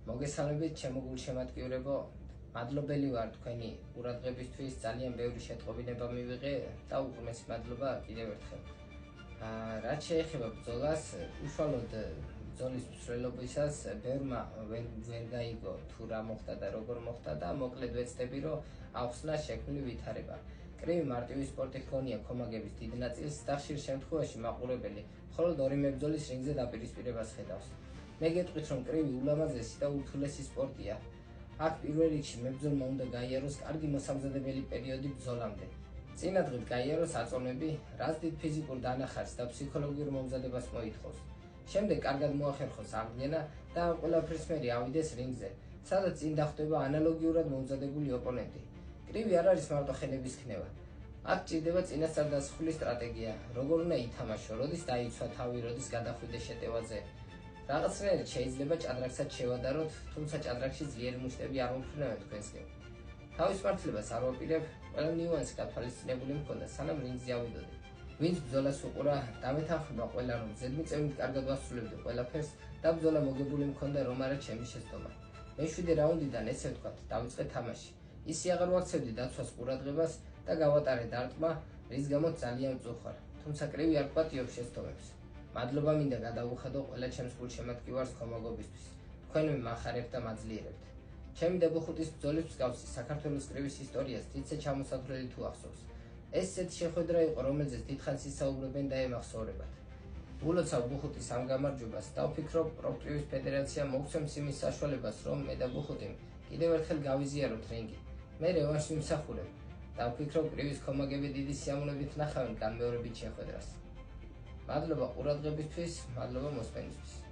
მოგესალმებით ჩემო გულშემატკივრებო, მადლობელი ვარ თქვენი ყურადღებისთვის, ძალიან ბევრი შეტყობინება მივიღე და უღრმესი მადლობა კიდევ ერთხელ. რაც შეეხება ბრძოლას, უშუალოდ ბრძოლის მსვლელობისას ბევრმა ვერ გაიგო თუ რა მოხდა და როგორ მოხდა და მოკლედ ვეცდები, რომ ახსნა შექმნილი ვითარება. კრივი მარტივი სპორტი ჰქონია ქომაგების დიდ ნაწილს და ხშირ შემთხვევაში მაყურებელი მხოლოდ ორი მებრძოლის რინგზე დაპირისპირებას ხედავს. მე გეტყვით, რომ კრივი ულამაზესი და ურთულესი სპორტია. აქ პირველ რიგში მებრძოლმა უნდა გაიაროს კარგი მოსამზადებელი პერიოდი ბრძოლამდე. წინადღით გაიაროს აწონები, რაც დიდ ფიზიკურ დანახარს და ფსიქოლოგიურ მომზადებას მოითხოვს. შემდეგ კარგად მოახერხოს აღდგენა და ამ ყველაფრის მერე ავიდეს რინგზე, სადაც წინ დახვდება ანალოგიურად მომზადებული ოპონენტი. კრივი არ არის მარტო ხელების ქნება. აქ ჭირდება წინასწარ-დასახული სტრატეგია, როგორ უნდა ითამაშო, როდის დაიცვა თავი, როდის გადახვიდე შეტევაზე. რაღაცნაირად შეიძლება ჭადრაკსაც შევადაროთ, თუმცა ჭადრაკში ძლიერი მუშტები არ მომფრინავენ თქვენსკენ. თავის მართლებას არ ვაპირებ, ყველა ნიუანსი გათვალისწინებული მქონდა, სანამ რინგზე ავიდოდი. ვინც ბრძოლას უყურა, დამეთანხმება ყველა, რომ ზედმიწევნით კარგად ვასრულებდი ყველაფერს და ბრძოლა მოგებული მქონდა, რომ არა ჩემი შეცდომა. მე-7 რაუნდიდან, ესე ვთქვათ, დავიწყე თამაში. ისე აღარ ვაქცევდი დაცვას ყურადღებას და გავატარე დარტყმა, რის გამოც ძალიან მწუხვარ. თუმცა კრივი არ პატიობს შეცდომებს. მადლობა მინდა გადავუხადო ყველა ჩემს გულშემატკივარს ქომაგობისთვის. თქვენ მახარებთ და მაძლიერებთ. ჩემი დებუხუტის ბრძოლის მსგავსი საქართველოს კრივის ისტორიას დიდცე ჩამოსათვლელი თუ ახსოვს. ეს ისეთი შეხვედრა იყო, რომელზეც დიდხანს ისაუბრებენ და ემახსოვრებათ. ულოცავ ბუხუტის ამ გამარჯვებას და ვფიქრობ, რომ კრივის ფედერაცია მოგცემს იმის საშუალებას, რომ მე და ბუხუტიმ კიდევ ერთხელ გავიზიაროთ რინგი. მე რევანშს ვიმსახურებ და ვფიქრობ, კრივის ქომაგები დიდი სიამოვნებით ნახავენ განმეორებით შეხვედრას. მადლობა ყურადღებისთვის, მადლობა მოსმენისთვის.